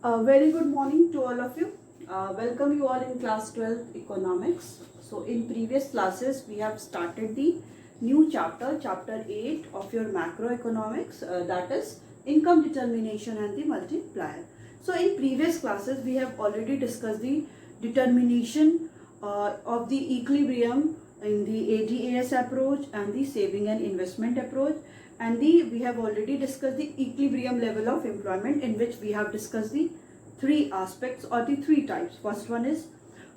Very good morning to all of you. Welcome you all in class 12 economics. So in previous classes we have started the new chapter 8 of your macroeconomics, that is income determination and the multiplier. So in previous classes we have already discussed the determination of the equilibrium in the ADAS approach and the saving and investment approach, and we have already discussed the equilibrium level of employment, in which we have discussed the three aspects or the three types. First one is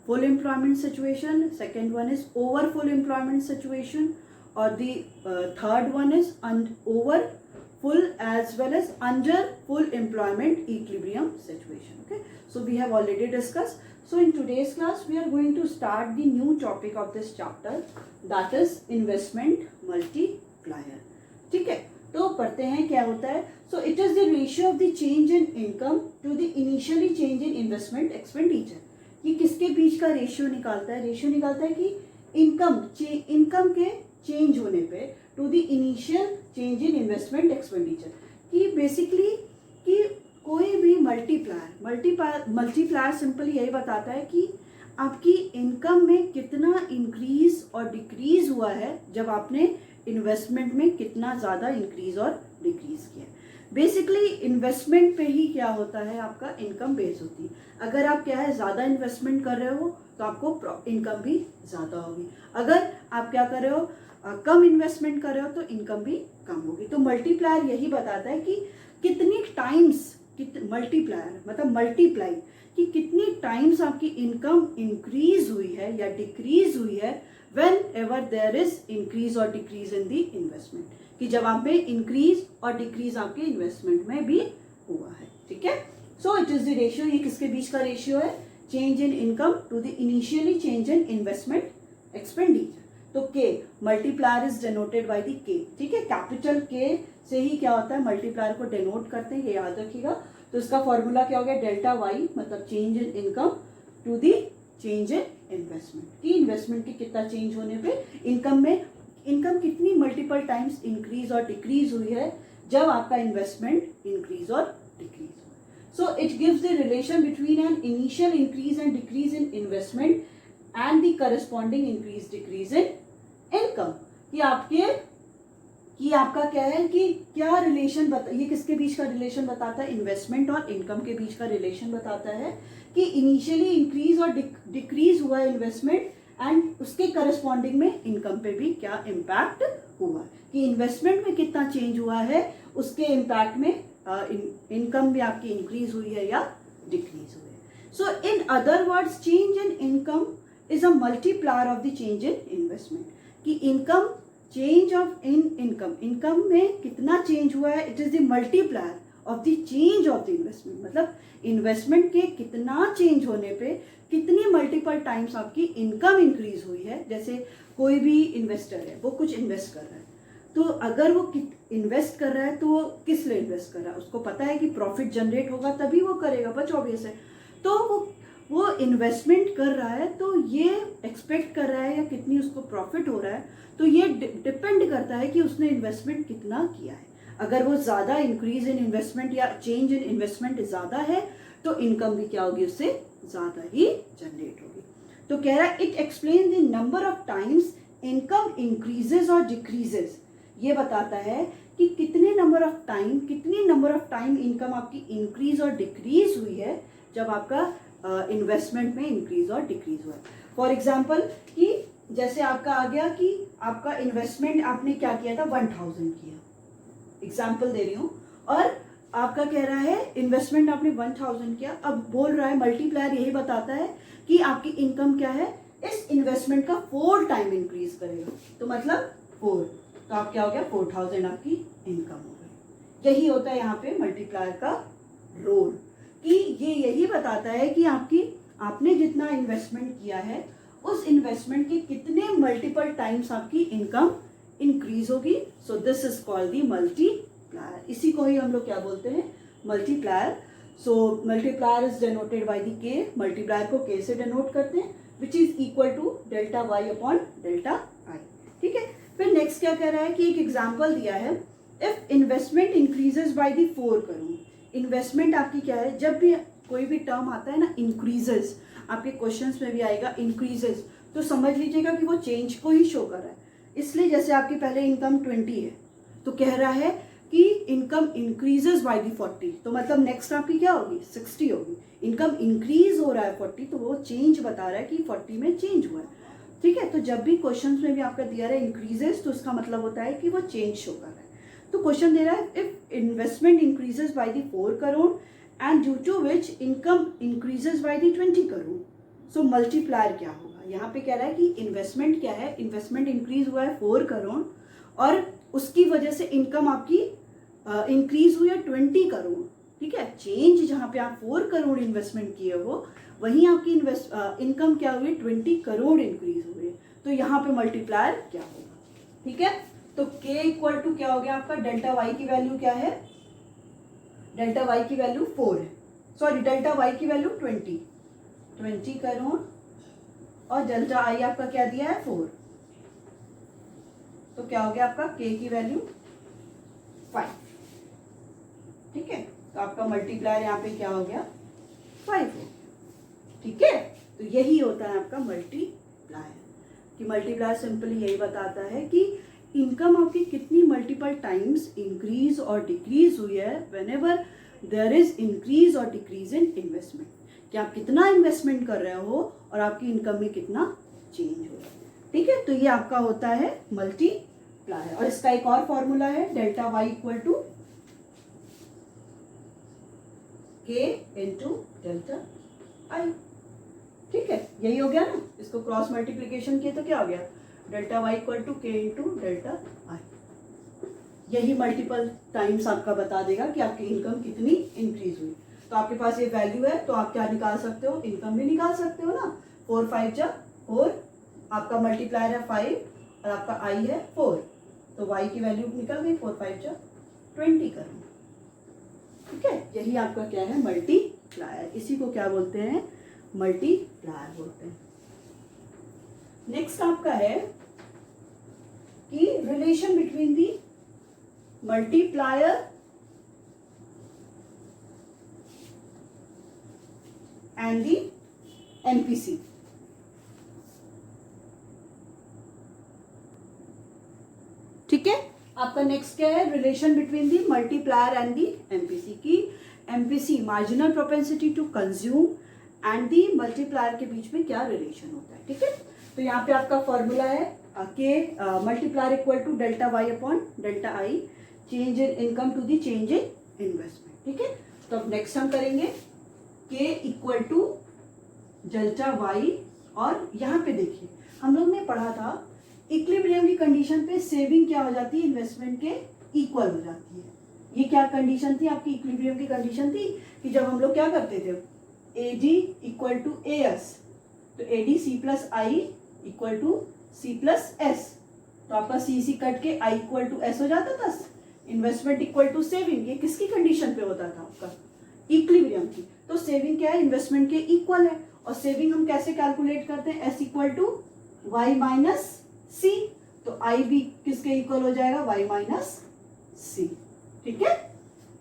full employment situation, second one is over full employment situation, or the third one is over full as well as under full employment equilibrium situation. Okay, so we have already discussed. So in today's class we are going to start the new topic of this chapter, that is investment multiplier. ठीक है, तो पढ़ते हैं क्या होता है. So it is the ratio of the change in income to the initially change in investment expenditure. ये किसके बीच का रेशियो निकालता है? रेशियो निकालता है कि इनकम के चेंज होने पे to the initial change in investment expenditure. कि बेसिकली कि कोई भी मल्टीप्लायर सिंपली यही बताता है कि आपकी इनकम में कितना इंक्रीज और डिक्रीज हुआ है जब आपने इन्वेस्टमेंट में कितना ज़्यादा इंक्रीज और डिक्रीज किया. बेसिकली इन्वेस्टमेंट पे ही क्या होता है, आपका इनकम बेस होती है. अगर आप क्या है ज़्यादा इन्वेस्टमेंट कर रहे हो तो आपको इनकम भी ज़्यादा होगी. अगर आप क्या कर रहे हो, कम इन्वेस्टमेंट कर रहे हो तो इनकम भी कम होगी. तो मल्टीप्लायर यही बताता है कि कितनी टाइम्स मल्टीप्लायर मतलब मल्टीप्लाई कि कितनी टाइम्स आपकी इनकम इंक्रीज हुई है या डिक्रीज हुई है whenever there is increase or decrease in the investment. कि जब आप में इंक्रीज और डिक्रीज आपके इन्वेस्टमेंट में भी हुआ है. ठीक है, so it is the ratio. ये किसके बीच का रेशियो है? Change in income to the initially change in investment expenditure. तो K multiplier is denoted by the K. ठीक है, कैपिटल के से ही क्या होता है, मल्टीप्लायर को डिनोट करते हैं, ये याद रखिएगा. तो इसका फॉर्मूला क्या हो गया, डेल्टा वाई मतलब change in income to the change in investment. की इन्वेस्टमेंट की कितना चेंज होने पे इनकम कितनी मल्टीपल टाइम्स इंक्रीज और डिक्रीज हुई है जब आपका इन्वेस्टमेंट इंक्रीज और डिक्रीज हुआ. So it gives the relation between an initial increase and decrease in investment and the corresponding increase decrease in income. कि आपका क्या है कि क्या रिलेशन ये किसके बीच का रिलेशन बताता है, इन्वेस्टमेंट और इनकम के बीच का रिलेशन बताता है कि इनिशियली इंक्रीज और डिक्रीज हुआ है इन्वेस्टमेंट एंड उसके करस्पॉन्डिंग में इनकम पे भी क्या इम्पैक्ट हुआ है, कि इन्वेस्टमेंट में कितना चेंज हुआ है उसके इम्पैक्ट में इनकम भी आपकी इंक्रीज हुई है या डिक्रीज हुई है. So in other words change in income is a multiplier of the change in investment. कि इनकम चेंज ऑफ इनकम में कितना चेंज हुआ है, it is the multiplier of the change of the investment. मतलब investment के कितना change होने पे कितनी मल्टीपल टाइम्स आपकी इनकम इंक्रीज हुई है. जैसे कोई भी इन्वेस्टर है, वो कुछ इन्वेस्ट कर रहा है, तो अगर वो इन्वेस्ट कर रहा है तो वो किस लिए इन्वेस्ट कर रहा है, उसको पता है कि प्रॉफिट जनरेट होगा तभी वो करेगा, बस ऑब्वियस है. तो वो इन्वेस्टमेंट कर रहा है तो ये एक्सपेक्ट कर रहा है या कितनी उसको प्रॉफिट हो रहा है, तो ये डिपेंड करता है कि उसने इन्वेस्टमेंट कितना किया है. अगर वो ज़्यादा इंक्रीज इन इन्वेस्टमेंट या चेंज इन इन्वेस्टमेंट ज़्यादा है तो इनकम भी क्या होगी, उससे ज़्यादा ही जनरेट होगी. तो कह रहा है it explain the number of times income increases और डिक्रीजेज. ये बताता है कि कितनी नंबर ऑफ टाइम इनकम आपकी इंक्रीज और डिक्रीज हुई है जब आपका इन्वेस्टमेंट में इंक्रीज और डिक्रीज हुआ है. फॉर एग्जाम्पल कि जैसे आपका आ गया कि आपका इन्वेस्टमेंट आपने क्या किया था, 1000 किया, एग्जाम्पल दे रही हूँ, और आपका कह रहा है इन्वेस्टमेंट आपने 1000 किया. अब बोल रहा है मल्टीप्लायर यही बताता है कि आपकी इनकम क्या है, इस इन्वेस्टमेंट का 4 टाइम इंक्रीज करेगा. तो मतलब 4, तो आप क्या हो गया, 4000 आपकी इनकम हो गई. यही होता है यहाँ पे मल्टीप्लायर का रोल, कि ये यही बताता है कि आपने जितना इन्वेस्टमेंट किया है उस इन्वेस्टमेंट के कितने मल्टीपल टाइम्स आपकी इनकम इंक्रीज होगी. So this is called the multiplier. इसी को ही हम लोग क्या बोलते हैं, multiplier. So multiplier is denoted by the K. Multiplier को के से डिनोट करते हैं, which is equal to delta Y upon delta I. ठीक है, फिर नेक्स्ट क्या कह रहा है कि एक एग्जाम्पल दिया है, if investment increases by the 4 करूँ. इन्वेस्टमेंट आपकी क्या है, जब भी कोई भी टर्म आता है ना इंक्रीजेस, आपके क्वेश्चंस में भी आएगा इंक्रीजेस, तो समझ लीजिएगा कि वो चेंज को ही शो कर रहा है। इसलिए जैसे आपकी पहले इनकम 20 है तो कह रहा है कि इनकम इंक्रीजेस बाय दी 40, तो मतलब नेक्स्ट आपकी क्या होगी 60 होगी। इनकम इंक्रीज हो रहा है 40, तो वो चेंज बता रहा है कि 40 में चेंज हुआ है। ठीक है, तो जब भी क्वेश्चंस में भी आपका दिया रहा है इंक्रीजेस, तो उसका मतलब होता है कि वो चेंज शो कर रहा है। तो क्वेश्चन दे रहा है if investment increases by the 4 crore and due to which income increases by the 20 crore, so multiplier क्या होगा। यहाँ पे कह रहा है कि इन्वेस्टमेंट क्या है, इन्वेस्टमेंट इंक्रीज हुआ है 4 करोड़ और उसकी वजह से इनकम आपकी इंक्रीज हुई है 20 करोड़। ठीक है, चेंज जहाँ पे आप 4 करोड़ इन्वेस्टमेंट किए हो वहीं आपकी इनकम क्या हुई 20 करोड़ इंक्रीज हुई है, तो यहाँ पे मल्टीप्लायर क्या होगा। ठीक है, तो k इक्वल टू क्या हो गया आपका, डेल्टा y की वैल्यू क्या है, डेल्टा y की वैल्यू 4 है, सॉरी डेल्टा y की वैल्यू 20 करोड़ और डेल्टा i आपका क्या दिया है 4, तो क्या हो गया आपका k की वैल्यू 5। ठीक है, तो आपका मल्टीप्लायर यहाँ पे क्या हो गया 5 हो। ठीक है, तो यही होता है आपका मल्टीप्लायर, कि मल्टीप्लायर सिंपली यही बताता है कि इनकम आपकी कितनी मल्टीपल टाइम्स इंक्रीज और डिक्रीज हुई है व्हेनेवर देयर इज इंक्रीज और डिक्रीज इन इन्वेस्टमेंट, कि आप कितना इन्वेस्टमेंट कर रहे हो और आपकी इनकम में कितना चेंज हो रहा है। ठीक है, तो ये आपका होता है मल्टीप्लायर, और इसका एक और फॉर्मूला है डेल्टा वाई इक्वल टू के इंटू डेल्टा आई। ठीक है, यही हो गया ना, इसको क्रॉस मल्टीप्लीकेशन किए तो क्या हो गया डेल्टा वाई इक्वल टू के इंटू डेल्टा आई। यही मल्टीपल टाइम्स आपका बता देगा कि आपकी इनकम कितनी इंक्रीज हुई। तो आपके पास ये वैल्यू है तो आप क्या निकाल सकते हो, इनकम भी निकाल सकते हो ना। 4 5 जा 4, आपका मल्टीप्लायर है 5 और आपका आई है 4, तो y की वैल्यू निकल गई 4 5 जा 20 करोड़। ठीक है, यही आपका क्या है मल्टीप्लायर, इसी को क्या बोलते हैं मल्टीप्लायर बोलते हैं। नेक्स्ट आपका है कि relation between the multiplier and the MPC. ठीक है, आपका नेक्स्ट क्या है relation between the multiplier and the MPC, की MPC marginal propensity to consume and the multiplier के बीच में क्या रिलेशन होता है। ठीक है, तो यहाँ पे आपका फॉर्मूला है K multiplier equal to delta Y upon delta I, change in income to the change in investment. ठीक है, तो अब नेक्स्ट हम करेंगे के इक्वल टू डेल्टा वाई, और यहाँ पे देखिए हम लोग ने पढ़ा था इक्विलिब्रियम की कंडीशन पे सेविंग क्या हो जाती है इन्वेस्टमेंट के इक्वल हो जाती है। ये क्या कंडीशन थी आपकी, इक्विलिब्रियम की कंडीशन थी कि जब हम लोग क्या करते थे AD इक्वल टू AS, तो AD C plus I equal to C plus S, तो आपका C कट के I इक्वल टू S हो जाता था। इन्वेस्टमेंट इक्वल टू सेविंग, ये किसकी कंडीशन पे होता था आपका इक्विलिब्रियम की। तो सेविंग क्या है इन्वेस्टमेंट के इक्वल है, और सेविंग हम कैसे कैलकुलेट करते हैं S equal to Y minus C, तो आई भी किसके इक्वल हो जाएगा y माइनस सी। ठीक है,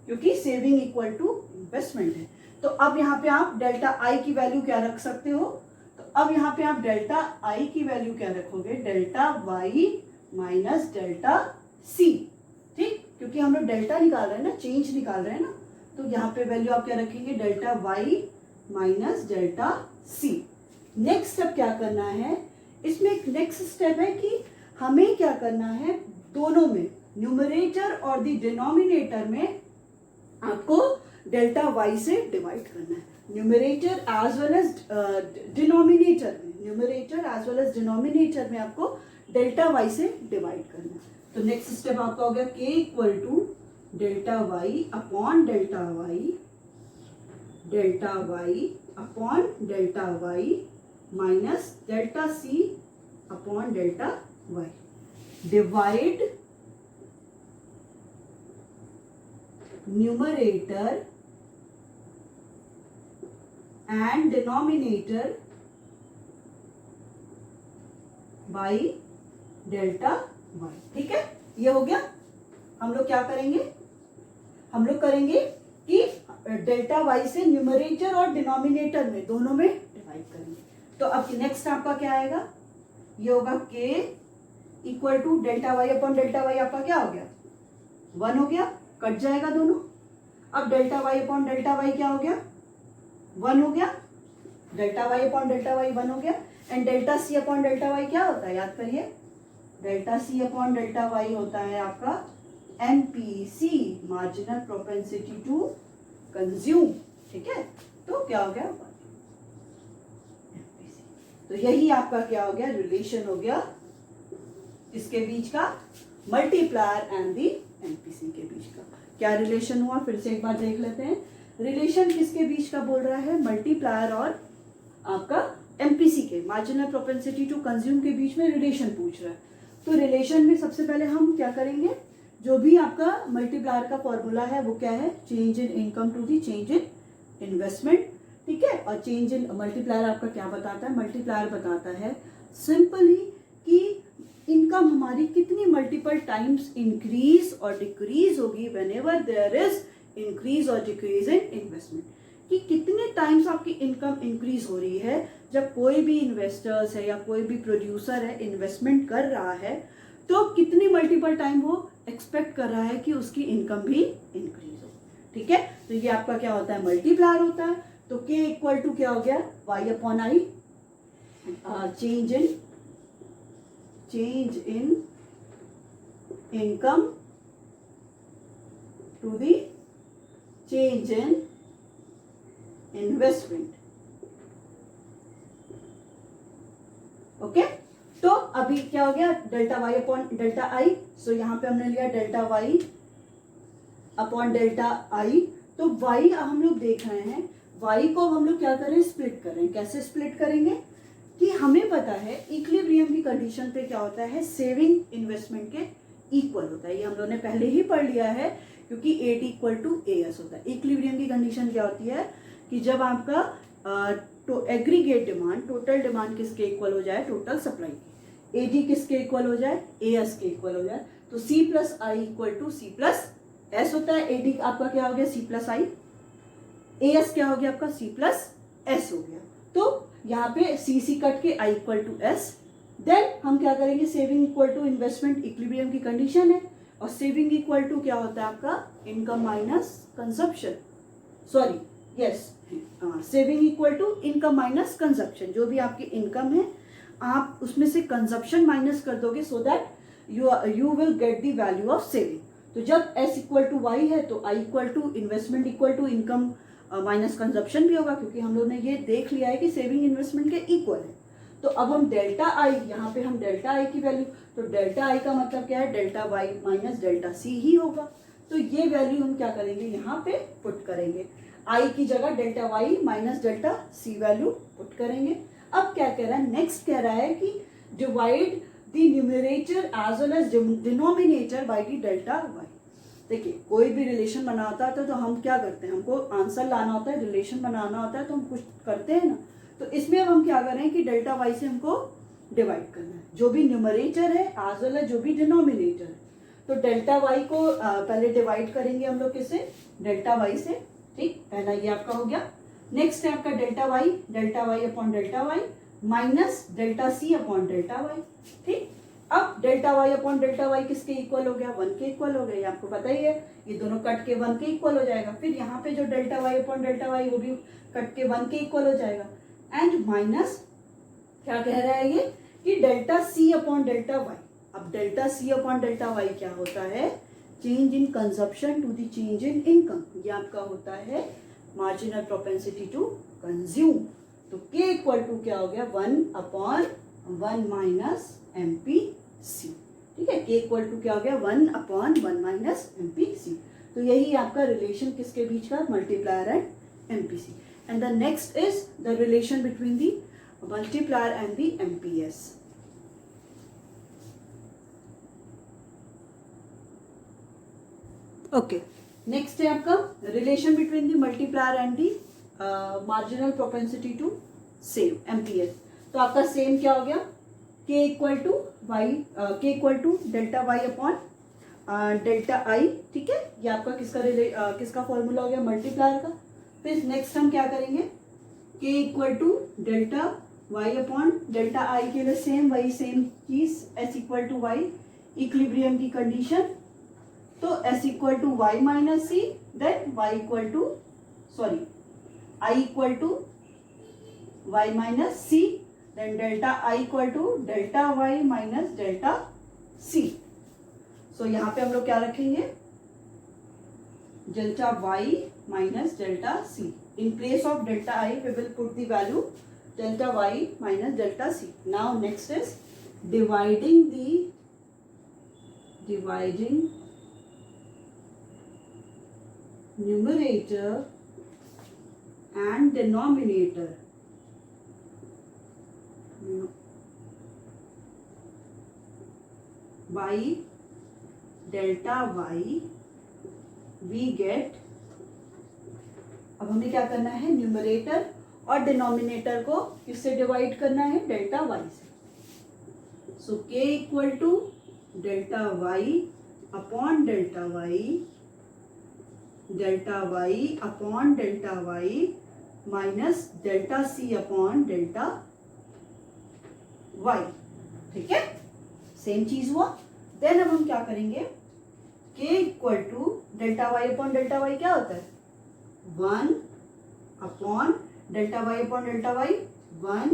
क्योंकि सेविंग इक्वल टू इन्वेस्टमेंट है। तो अब यहाँ पे आप डेल्टा आई की वैल्यू क्या रख सकते हो, तो अब यहाँ पे आप डेल्टा आई की वैल्यू क्या रखोगे delta Y minus delta C. ठीक, क्योंकि हम लोग डेल्टा निकाल रहे हैं ना, चेंज निकाल रहे हैं ना, तो यहाँ पे वैल्यू आप क्या रखेंगे delta Y minus delta C. Next step क्या करना है, इसमें एक नेक्स्ट स्टेप है कि हमें क्या करना है दोनों में न्यूमरेटर और दी डिनोमिनेटर में आपको डेल्टा वाई से डिवाइड करना है। Numerator as well as denominator में, numerator as well as denominator में आपको डेल्टा वाई से डिवाइड करना है। तो नेक्स्ट स्टेप आपका हो गया K equal to delta Y upon delta Y, delta Y upon delta Y minus delta C upon delta Y, divide numerator and denominator by delta Y. ठीक है, ये हो गया। हम लोग क्या करेंगे, हम लोग करेंगे कि डेल्टा वाई से न्यूमरेटर और डिनोमिनेटर में दोनों में डिवाइड करेंगे। तो अब नेक्स्ट आपका क्या आएगा, ये होगा K equal to delta Y upon delta Y, आपका क्या हो गया 1 हो गया, कट जाएगा दोनों। अब delta Y upon delta Y क्या हो गया 1 हो गया, delta Y upon delta Y 1 हो गया। And delta C upon delta Y क्या होता है, याद करिए, delta C upon delta Y होता है आपका MPC, marginal propensity to consume. ठीक है, तो क्या हो गया MPC। तो यही आपका क्या हो गया, रिलेशन हो गया इसके बीच का, मल्टीप्लायर एंड दी MPC के बीच का। क्या रिलेशन हुआ, फिर से एक बार देख लेते हैं। रिलेशन किसके बीच का बोल रहा है, मल्टीप्लायर और आपका MPC के, मार्जिनल प्रोपेंसिटी टू कंज्यूम के बीच में रिलेशन पूछ रहा है। तो रिलेशन में सबसे पहले हम क्या करेंगे, जो भी आपका मल्टीप्लायर का फॉर्मूला है वो क्या है, change in income to the change in investment. ठीक है, और चेंज इन मल्टीप्लायर आपका क्या बताता है, मल्टीप्लायर बताता है सिंपली कि इनकम हमारी कितनी मल्टीपल टाइम्स इंक्रीज और डिक्रीज होगी व्हेनेवर देयर इज इंक्रीज और डिक्रीज इन इन्वेस्टमेंट, कि कितने टाइम्स आपकी इनकम इंक्रीज हो रही है जब कोई भी इन्वेस्टर्स है या कोई भी प्रोड्यूसर है इन्वेस्टमेंट कर रहा है, तो कितनी मल्टीपल टाइम वो एक्सपेक्ट कर रहा है कि उसकी इनकम भी इंक्रीज हो। ठीक है, तो ये आपका क्या होता है, मल्टीप्लायर होता है। तो के इक्वल टू क्या हो गया, Y upon I, change in income to the change in investment. Okay, तो अभी क्या हो गया, delta Y upon delta I. So यहां पे हमने लिया delta Y upon delta I. तो वाई हम लोग देख रहे हैं, वाई को हम लोग क्या करें, स्प्लिट करें। कैसे स्प्लिट करेंगे, कि हमें पता है इक्विलिब्रियम की कंडीशन पे क्या होता है, सेविंग इन्वेस्टमेंट के इक्वल होता है। ये हम लोगों ने पहले ही पढ़ लिया है, क्योंकि एट इक्वल टू एस होता है। इक्विलिब्रियम की कंडीशन क्या होती है, कि जब आपका तो एग्रीगेट डिमांड, टोटल डिमांड किसके इक्वल हो जाए, टोटल सप्लाई की, एडी किसके इक्वल हो जाए, एएस के इक्वल हो जाए। तो C plus I equal to C plus S होता है। एडी आपका क्या हो गया, सी प्लस आई, एएस क्या हो गया आपका, सी प्लस एस हो गया। तो यहाँ पे सी सी कट के I equal to S. Then हम क्या करेंगे, saving equal to investment, equilibrium की कंडीशन है, और सेविंग इक्वल टू क्या होता है आपका, income minus consumption, sorry yes, saving equal to income minus consumption. जो भी आपकी इनकम है आप उसमें से कंजप्शन माइनस कर दोगे, so that you will get the value of saving. तो जब एस इक्वल टू वाई है तो I equal to investment equal to income minus consumption भी होगा, क्योंकि हम लोग ने ये देख लिया है कि सेविंग इन्वेस्टमेंट के इक्वल है। तो अब हम डेल्टा आई, यहाँ पे हम डेल्टा आई की वैल्यू, तो डेल्टा आई का मतलब क्या है, delta Y minus delta C ही होगा। तो ये वैल्यू हम क्या करेंगे, यहाँ पे पुट करेंगे, आई की जगह delta Y minus delta C value put करेंगे। अब क्या कह रहा है, नेक्स्ट कह रहा है कि divide the numerator as well as denominator by the delta Y. देखिए, कोई भी रिलेशन बनाता है तो हम क्या करते हैं, हमको आंसर लाना होता है, रिलेशन बनाना होता है, तो हम कुछ करते हैं ना। तो इसमें अब हम क्या कर रहे हैं कि डेल्टा वाई से हमको डिवाइड करना है, जो भी न्यूमरेटर है एज वेल एज जो भी डिनोमिनेटर है। तो डेल्टा वाई को पहले डिवाइड करेंगे हम लोग किससे, डेल्टा वाई से। ठीक, पहला ये आपका हो गया। नेक्स्ट है आपका delta Y upon delta Y minus delta C upon delta Y. ठीक, अब delta Y upon delta Y किसके इक्वल हो गया, 1 के इक्वल हो गया, ये आपको पता ही है। ये दोनों कट के 1 के इक्वल हो जाएगा। फिर यहाँ पे जो delta Y upon delta Y वो भी कट के 1 के इक्वल हो जाएगा। एंड माइनस क्या कह रहा है ये, कि delta C upon delta Y. अब delta C upon delta Y क्या होता है, change in consumption to the change in income. ये आपका होता है मार्जिनल प्रोपेंसिटी टू कंज्यूम। तो के इक्वल टू क्या हो गया, 1 अपॉन 1 माइनस MPC। ठीक है, के इक्वल टू क्या हो गया, 1 अपॉन 1 माइनस MPC। तो यही आपका रिलेशन किसके बीच का, multiplier and MPC। And the next is the relation between the multiplier and the MPS। Okay, next है आपका relation between the multiplier and the marginal propensity to save, MPS। तो आपका सेम क्या हो गया, K equal to Y, K equal to delta Y upon delta I. ठीक है, ये आपका किसका फॉर्मूला हो गया, मल्टीप्लायर का। फिर नेक्स्ट हम क्या करेंगे, k equal to delta y upon delta I के लिए सेम वही सेम चीज, s equal to Y equilibrium की कंडीशन, तो s equal to Y minus C, then y equal to sorry i equal to y minus C, then delta i equal to delta y minus delta c। So यहाँ पे हम लोग क्या रखेंगे, delta y minus delta c. In place of delta I, we will put the value delta y minus delta c. Now next is dividing numerator and denominator by delta y, we get, अब हमें क्या करना है, numerator और denominator को किससे divide करना है, डेल्टा वाई से। So k equal to delta Y upon delta Y upon delta Y minus delta C upon delta Y. ठीक है, सेम चीज हुआ। देन अब हम क्या करेंगे, k equal to delta Y upon delta Y क्या होता है, 1 upon delta Y upon delta Y 1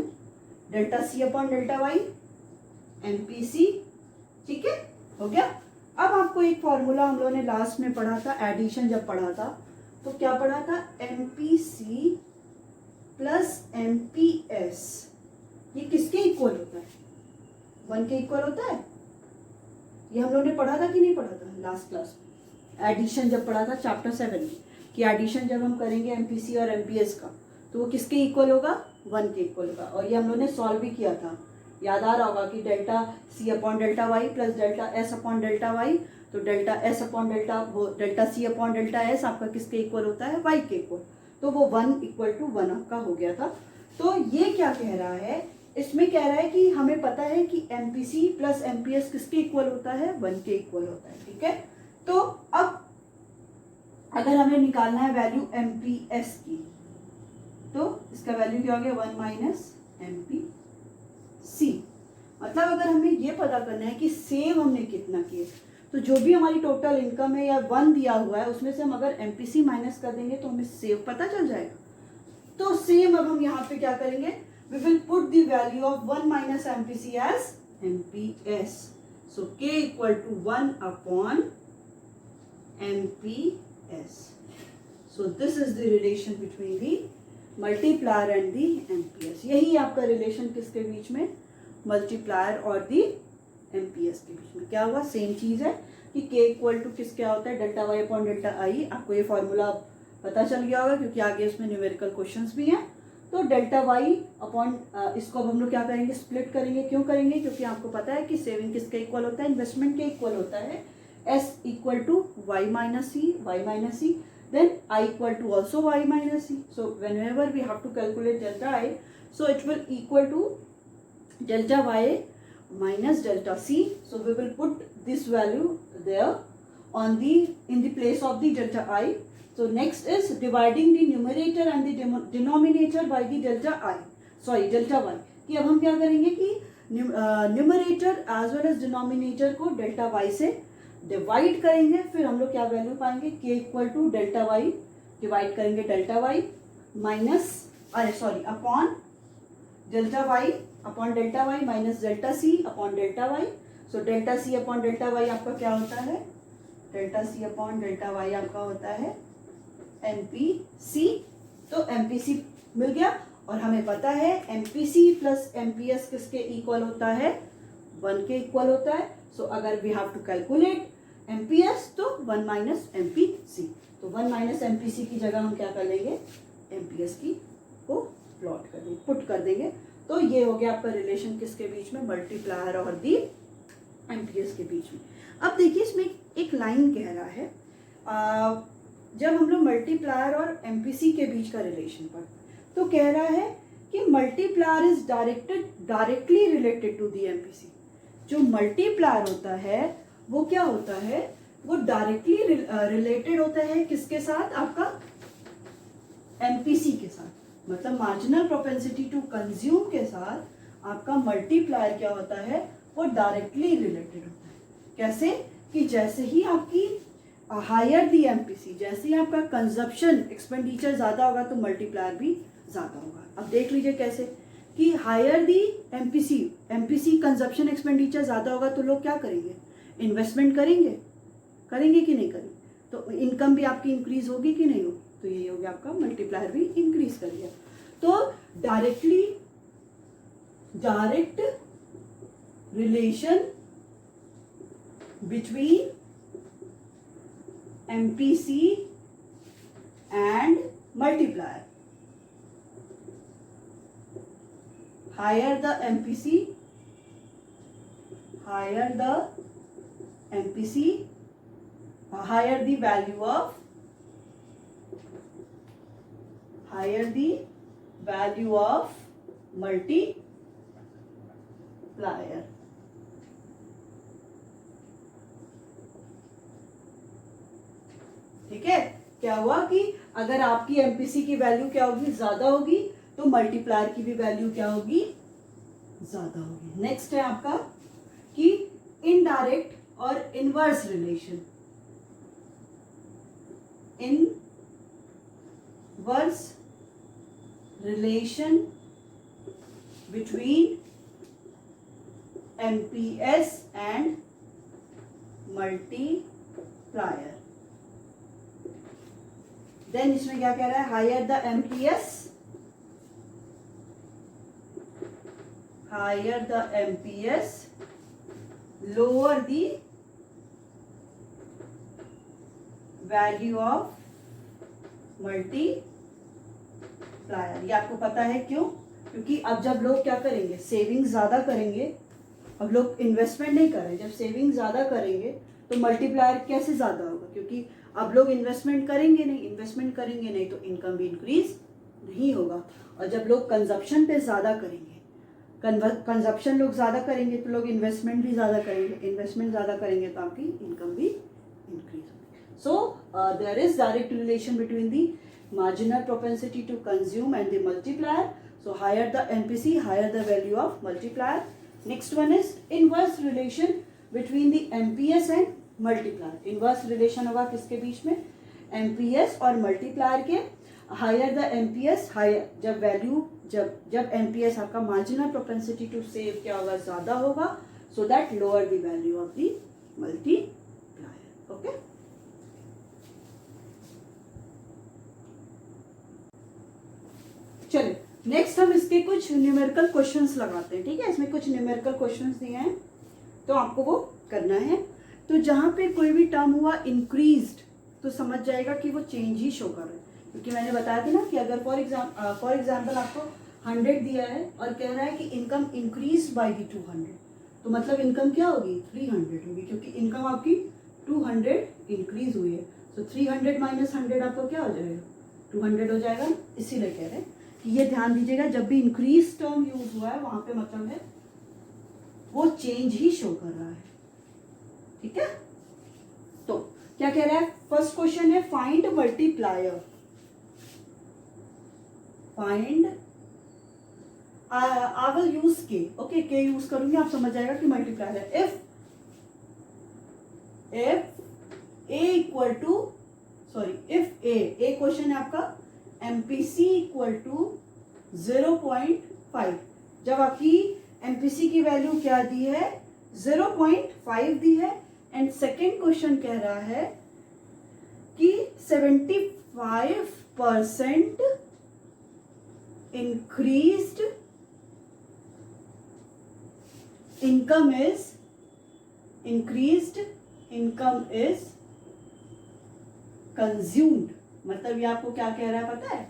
delta C upon delta Y MPC. ठीक है, हो गया। अब आपको एक फॉर्मूला हम लोगों ने लास्ट में पढ़ा था, एडिशन जब पढ़ा था तो क्या पढ़ा था, एमपीसी प्लस एमपीएस, ये किसके इक्वल होता है, 1 के इक्वल होता है। ये हम लोगों ने पढ़ा था कि नहीं पढ़ा था लास्ट क्लास में, एडिशन जब पढ़ा था चैप्टर 7 में, कि एडिशन जब हम करेंगे एमपीसी और एमपीएस का तो वो किसके इक्वल होगा, 1 के इक्वल होगा। और ये हम लोगों ने सॉल्व भी किया था, याद आ रहा होगा कि delta C upon delta Y plus delta S upon delta Y, तो डेल्टा एस अपॉन डेल्टा वो delta C upon delta S आपका किसके इक्वल होता है, वाई के इक्वल, तो वो 1 इक्वल टू 1 आपका हो गया था। तो ये क्या कह रहा है, इसमें कह रहा है कि हमें पता है कि एमपीसी प्लस एमपीएस किसके इक्वल होता है, 1 के इक्वल होता है। ठीक है, तो अब अगर हमें निकालना है वैल्यू एमपीएस की, तो इसका वैल्यू क्या हो गया, 1 माइनस एमपीसी। मतलब अगर हमें ये पता करना है कि सेव हमने कितना किए, तो जो भी हमारी टोटल इनकम है या 1 दिया हुआ है उसमें से हम अगर एमपीसी माइनस कर देंगे तो हमें सेव पता चल जाएगा। तो सेम अब हम यहाँ पे क्या करेंगे, we will put the value of 1 minus MPC as MPS. So K equal to 1 upon MPS. So this is the relation between the multiplier and the MPS. यही आपका रिलेशन किसके बीच में, मल्टीप्लायर और दी MPS के बीच में। क्या हुआ, सेम चीज है कि K इक्वल टू किस क्या होता है, delta Y upon delta I. आपको ये फॉर्मूला पता चल गया होगा क्योंकि आगे उसमें न्यूमेरिकल क्वेश्चंस भी हैं। तो डेल्टा वाई अपॉन इसको अब हम लोग क्या करेंगे, स्प्लिट करेंगे। क्यों करेंगे, क्योंकि आपको पता है कि सेविंग किसके इक्वल होता है, इन्वेस्टमेंट के इक्वल होता है। S equal to Y minus C, then I equal to also Y minus C. So whenever we have to calculate delta I, so it will equal to delta Y minus delta c. So we will put this value there on the in the place of the delta I. So next is dividing the numerator and the denominator by the delta I. Sorry, delta y. कि अब हम क्या करेंगे कि numerator as well as denominator को delta y से divide करेंगे। फिर हम लोग क्या वैल्यू पाएंगे, k equal to delta y divide करेंगे delta y minus upon delta y upon delta Y minus delta C upon delta Y. So delta C upon delta Y आपका क्या होता है, delta C upon delta Y आपका होता है MPC. तो MPC मिल गया और हमें पता है एमपीसी प्लस एमपीएस किसके इक्वल होता है, 1 के इक्वल होता है। सो अगर we have to calculate MPS तो 1 माइनस एमपीसी, तो 1 माइनस एमपीसी की जगह हम क्या कर लेंगे, एमपीएस की को प्लॉट कर देंगे, पुट कर देंगे। तो ये हो गया आपका रिलेशन किसके बीच में, मल्टीप्लायर और दी एमपीएस के बीच में। अब देखिए इसमें एक लाइन कह रहा है, जब हम लोग मल्टीप्लायर और एमपीसी के बीच का रिलेशन पर, तो कह रहा है कि multiplier is directly related to the MPC. जो मल्टीप्लायर होता है वो क्या होता है, वो डायरेक्टली रिलेटेड होता है किसके साथ, आपका एमपीसी के साथ, मतलब मार्जिनल प्रोपेंसिटी टू कंज्यूम के साथ आपका मल्टीप्लायर क्या होता है, वो डायरेक्टली रिलेटेड होता है। कैसे कि जैसे ही आपकी हायर दी एमपीसी, जैसे ही आपका कंजप्शन एक्सपेंडिचर ज़्यादा होगा तो मल्टीप्लायर भी ज़्यादा होगा। अब देख लीजिए कैसे कि हायर दी एमपीसी, एमपीसी कंजप्शन एक्सपेंडिचर ज़्यादा होगा तो लोग क्या करेंगे, इन्वेस्टमेंट करेंगे, करेंगे कि नहीं करेंगे, तो इनकम भी आपकी इंक्रीज होगी कि नहीं होगी, तो ये हो गया आपका मल्टीप्लायर भी इंक्रीज कर दिया। तो direct relation between MPC and multiplier, higher the MPC, higher the value of, higher the value of multiplier। ठीक है, क्या हुआ कि अगर आपकी एमपीसी की वैल्यू क्या होगी, ज्यादा होगी, तो मल्टीप्लायर की भी वैल्यू क्या होगी, ज्यादा होगी। नेक्स्ट है आपका कि इनडायरेक्ट और inverse relation, inverse relation between MPS and multiplier. Then इसमें क्या कह रहा है, higher the MPS, higher the MPS, lower the value of multiplier। ये आपको पता है क्यों, क्योंकि अब जब लोग क्या करेंगे, सेविंग ज्यादा करेंगे, अब लोग इन्वेस्टमेंट नहीं कर रहे, जब सेविंग ज्यादा करेंगे तो मल्टीप्लायर कैसे ज्यादा होगा, क्योंकि अब लोग इन्वेस्टमेंट करेंगे नहीं तो इनकम भी इंक्रीज नहीं होगा। और जब लोग कंजप्शन पे ज्यादा करेंगे, कंजप्शन लोग ज़्यादा करेंगे तो लोग इन्वेस्टमेंट भी ज़्यादा करेंगे, इन्वेस्टमेंट ज़्यादा करेंगे तो आपकी इनकम भी इंक्रीज होगी। So there is direct relation between the marginal propensity to consume and the multiplier. So higher the MPC, higher the value of multiplier. Next one is inverse relation between the MPS and multiplier. Inverse relation होगा किसके बीच में, MPS और multiplier के। Higher the MPS, higher जब value, जब MPS आपका marginal propensity to save क्या होगा, ज्यादा होगा, so that lower the value of the multiplier. Okay, चलिए नेक्स्ट हम इसके कुछ न्यूमेरिकल क्वेश्चंस लगाते हैं। ठीक है, इसमें कुछ न्यूमेरिकल क्वेश्चंस दिए हैं तो आपको वो करना है। तो जहां पे कोई भी टर्म हुआ इंक्रीज्ड तो समझ जाएगा कि वो चेंज ही शो कर रहा है, क्योंकि मैंने बताया था ना कि अगर फॉर एग्जाम्पल आपको 100 दिया है और कह रहा है कि इनकम इंक्रीज बाय दी 200, तो मतलब इनकम क्या होगी, 300 होगी, क्योंकि इनकम आपकी 200 इंक्रीज हुई है। तो 300 माइनस 100 आपको क्या हो जाएगा, 200 हो जाएगा। इसीलिए कह रहे हैं कि ये ध्यान दीजिएगा, जब भी इंक्रीज टर्म यूज हुआ है वहां पे मतलब है वो चेंज ही शो कर रहा है। ठीक है, तो क्या कह रहा है, फर्स्ट क्वेश्चन है find multiplier. Find, I will use K, okay, K use करूंगी, आप समझ जाएगा कि मल्टीप्लायर है। If a equal to, sorry, if a question है आपका, एमपीसी इक्वल टू 0.5, जब आपकी एमपीसी की वैल्यू क्या दी है, 0.5 दी है। एंड सेकेंड क्वेश्चन कह रहा है कि 75% increased income is consumed। मतलब ये आपको क्या कह रहा है पता है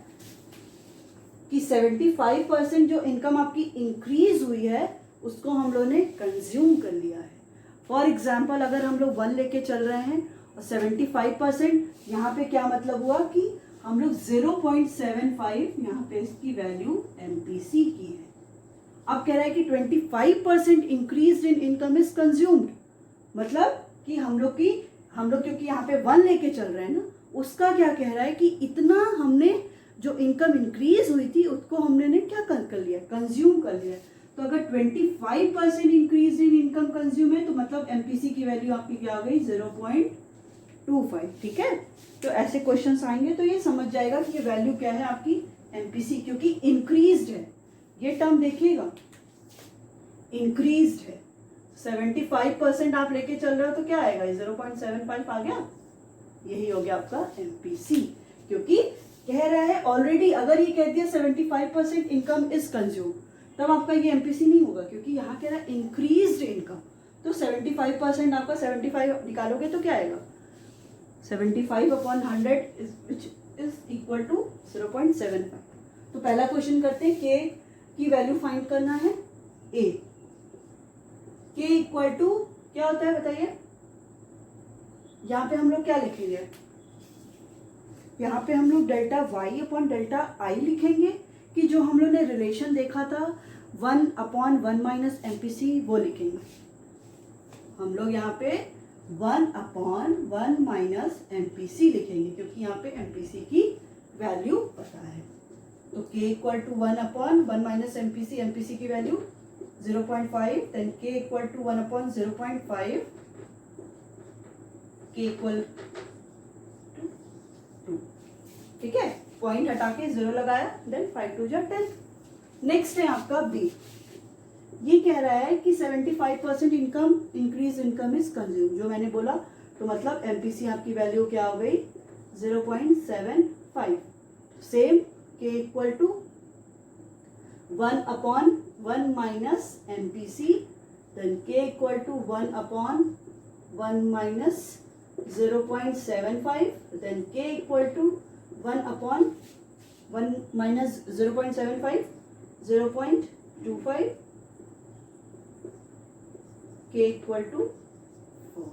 कि 75% जो इनकम आपकी इंक्रीज हुई है उसको हम लोगों ने कंज्यूम कर लिया है। फॉर एग्जाम्पल अगर हम लोग 1 लेके चल रहे हैं और 75%, यहाँ पे क्या मतलब हुआ कि हम लोग 0.75 यहाँ पे इसकी वैल्यू एमपीसी की है। अब कह रहा है कि 25% increase in income is consumed, मतलब कि हम लोग क्योंकि यहाँ पे 1 लेके चल रहे हैं ना, उसका क्या कह रहा है कि इतना हमने जो इनकम इंक्रीज हुई थी उसको हमने क्या कर लिया, कंज्यूम कर लिया। तो अगर 25% इंक्रीज इन इनकम कंज्यूम है तो मतलब एमपीसी की वैल्यू आपकी क्या आ गई, 0.25। ठीक है, तो ऐसे क्वेश्चंस आएंगे तो ये समझ जाएगा कि ये वैल्यू क्या है आपकी एमपीसी, क्योंकि इंक्रीज्ड है। ये टर्म देखिएगा, इंक्रीज्ड है। 75% आप लेके चल रहे हो तो क्या आएगा, 0.75 आ गया। यही हो गया आपका एमपीसी, क्योंकि कह रहा है ऑलरेडी, अगर ये कह दिया 75% इनकम इज कंज्यूम, तब आपका ये एमपीसी नहीं होगा, क्योंकि यहाँ कह रहा है इंक्रीज्ड इनकम। तो 75% आपका 75 निकालोगे तो क्या आएगा, 75/100 विच इज इक्वल टू 0.75। तो पहला क्वेश्चन करते हैं, के की वैल्यू फाइंड करना है ए। के इक्वल टू क्या होता है बताइए, यहाँ पे हम लोग क्या लिखेंगे, यहाँ पे हम लोग delta Y upon delta I लिखेंगे, कि जो हम लोग ने रिलेशन देखा था 1/1 माइनस एमपीसी वो लिखेंगे हम लोग। यहाँ पे 1/1 माइनस एमपीसी लिखेंगे, क्योंकि यहाँ पे एमपीसी की वैल्यू पता है। तो k equal to 1/1 minus MPC, MPC की value 0.5, then k equal to 1/0.5, k equal to 2। ठीक है, पॉइंट हटा के 0 लगाया, देन 5 2 10। नेक्स्ट है आपका बी। ये कह रहा है कि 75% income increase income is consume, जो मैंने बोला। तो मतलब एमपीसी आपकी वैल्यू क्या हो गई, 0.75। Same k equal to 1/1 minus MPC, then k equal to 1/1 minus 0.75, then k equal to 1/1 minus 0.75, 0.25, k equal to 4।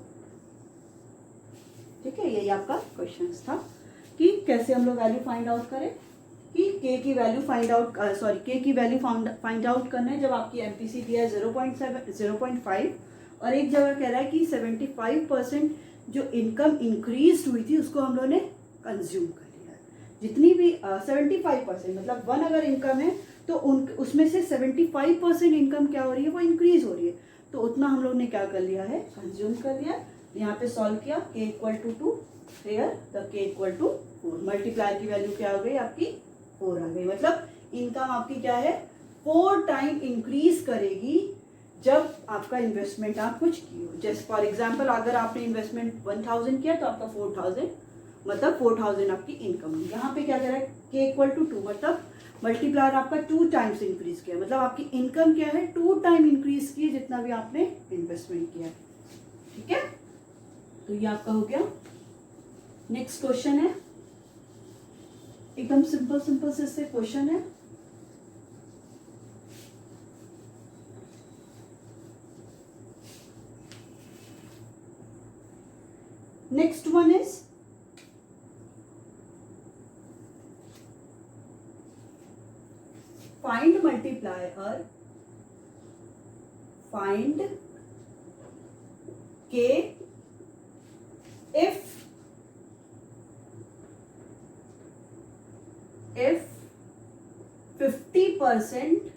ठीक है, यही आपका क्वेश्चन था कि कैसे हम लोग वैल्यू फाइंड आउट करें, कि k की वैल्यू फाइंड आउट k की वैल्यू फाइंड आउट करना है जब आपकी एमपीसी दिया है 0.5, और एक जगह कह रहा है कि 75% जो इनकम इंक्रीज हुई थी उसको हम लोगों ने कंज्यूम कर लिया है। जितनी भी 75% मतलब 1 अगर इनकम है तो उसमें से 75% इनकम क्या हो रही है, वो इंक्रीज हो रही है, तो उतना हम लोग ने क्या कर लिया है, कंज्यूम कर लिया। यहाँ पे सॉल्व किया, k equal to 2, here the k equal to 4, multiplier की वैल्यू क्या हो गई आपकी 4 आ गई। मतलब इनकम आपकी क्या है, 4 टाइम इंक्रीज करेगी जब आपका इन्वेस्टमेंट आप कुछ किए हो। जैसे फॉर एग्जाम्पल अगर आपने इन्वेस्टमेंट 1000 किया तो आपका 4000, मतलब 4000 आपकी इनकम है। यहाँ पे क्या कह रहा है, k इक्वल टू 2, मतलब मल्टीप्लायर आपका 2 टाइम्स इंक्रीज किया, मतलब आपकी इनकम क्या है 2 टाइम इंक्रीज की जितना भी आपने इन्वेस्टमेंट किया। ठीक है, तो ये आपका हो गया। नेक्स्ट क्वेश्चन है, एकदम सिंपल सिंपल से क्वेश्चन है। Next one is find multiplier, find k if 50%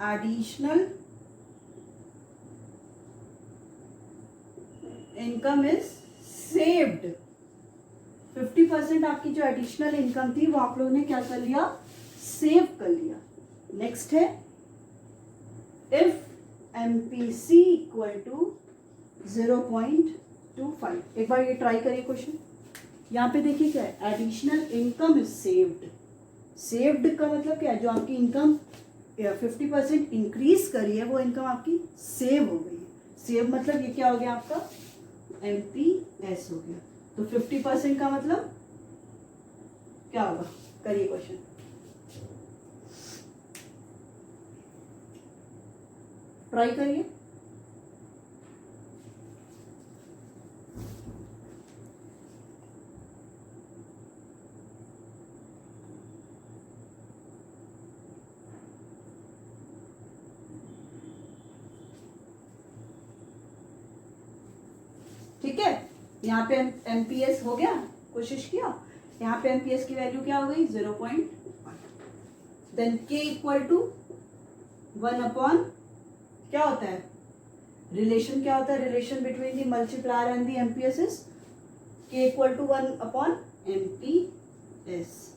additional income is saved। 50% आपकी जो एडिशनल इनकम थी वो आप लोगों ने क्या कर लिया, सेव कर लिया। नेक्स्ट है इफ एमपीसी इक्वल टू 0.25। एक बार ये ट्राई करिए क्वेश्चन। यहाँ पे देखिए क्या है, additional income is saved. Saved का मतलब क्या है, जो आपकी इनकम 50% इंक्रीज करी है वो इनकम आपकी सेव हो गई है। सेव मतलब ये क्या हो गया आपका एमपीएस हो गया। तो 50% का मतलब क्या होगा, करिए क्वेश्चन। ट्राई करिए। ठीक है, यहाँ पे एमपीएस हो गया, कोशिश किया, यहाँ पे एमपीएस की वैल्यू क्या हो गई 0.1, then K equal to 1 upon क्या होता है रिलेशन, क्या होता है relation between the multiplier and the MPS is के इक्वल टू 1 अपॉन एमपीएस।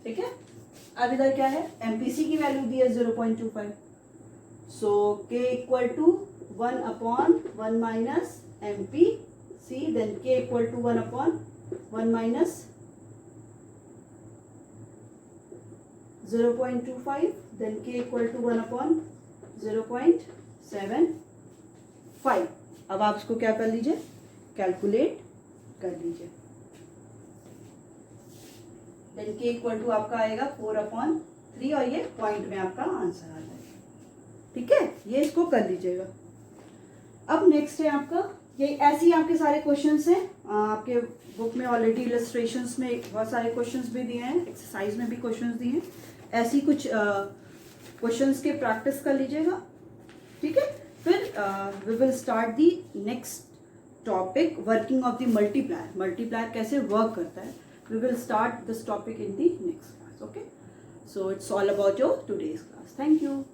ठीक है, अब इधर क्या है एमपीसी की वैल्यू दी है 0.25, so K equal to 1 upon 1 minus MPC, then K equal to 1 upon 1 minus 0.25, then K equal to 1 upon 0.75। अब आप इसको क्या कर लीजिए, कैलकुलेट कर लीजिए, देन के इक्वल टू आपका आएगा 4/3 और ये पॉइंट में आपका आंसर आ जाएगा। ठीक है, ये इसको कर लीजिएगा। अब नेक्स्ट है आपका ये, ऐसे ही आपके सारे क्वेश्चंस हैं, आपके बुक में ऑलरेडी इलस्ट्रेशंस में बहुत सारे क्वेश्चंस भी दिए हैं, एक्सरसाइज में भी क्वेश्चंस दिए हैं, ऐसी कुछ क्वेश्चंस के प्रैक्टिस कर लीजिएगा। ठीक है, फिर we will start the next topic, working of the multiplier, multiplier कैसे वर्क करता है। We will start this topic in the next class. Okay, so it's all about your today's class. Thank you.